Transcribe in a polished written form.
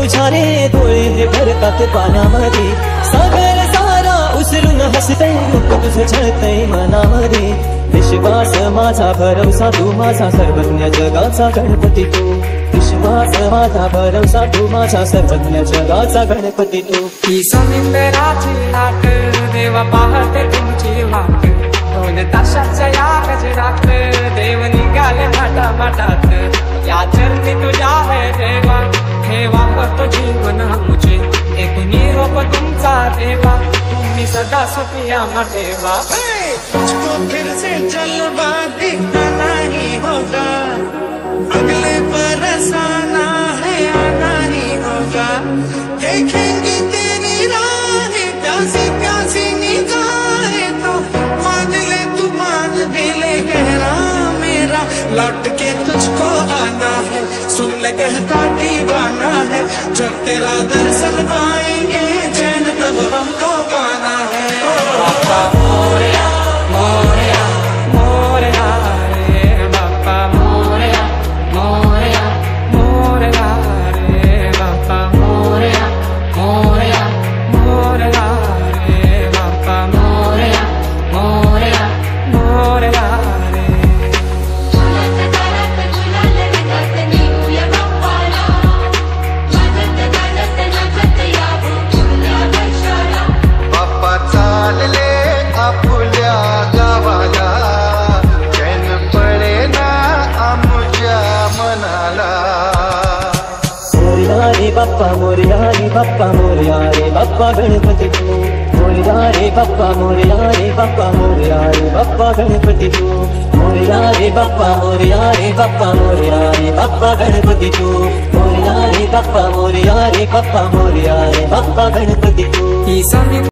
तुझ्या रे डोळे भरतात पाण्यामध्ये, सागर सारा उसरून हसतय, रूप तुझं छळतय मनामध्ये. विश्वास माझा भरवसा तू माझा सर्वज्ञ जगाचा गणपती तू, विश्वास माझा भरवसा तू माझा सर्वज्ञ जगाचा गणपती तू. ही समुद्राची लाट देवा पाहते तुमची वाट, दोन ताशाच्या या गजरात देव निघाले माटा माटात. या चरणी तुझ्या है देवा, ठेवा तो जीवन आमचे, एक निरोप तुमचा देवा, तुम्ही सदा सुखिया ठेवा. तुझको फिर से जलवा दिखना नहीं होगा, अगले बरस आना है आना ही होगा. देखेंगे तेरी राहें प्यासी प्यासी निगाहें, तो मान ले तू मान भी ले गहरा मेरा, लौट के तुझको आना है, सुन ले कहता दीवाना है. जब तेरा दर्शन पाएंगे चैन तब हमको पाना है. बाप्पा मोरया मोरया मोरया रे बाप्पा मोरया मोरया मोरया रे बाप्पा मोरया मोरया मोरया रे बाप्पा मोरया मोरया मोरया रे. बाप्पा चालले आपुल्या गावाला, चैन पडेना आमुच्या मनाला. मोरया रे बाप्पा मोरया रे बाप्पा मोरया रे बाप्पा गणपती तू, मोरया रे बाप्पा मोरया रे बाप्पा मोरया रे बाप्पा गणपती तू, मोरया रे बाप्पा मोरया रे बाप्पा मोरया रे बाप्पा गणपती तू, मोरया रे बाप्पा मोरया रे बाप्पा मोरया रे बाप्पा गणपती तू. ही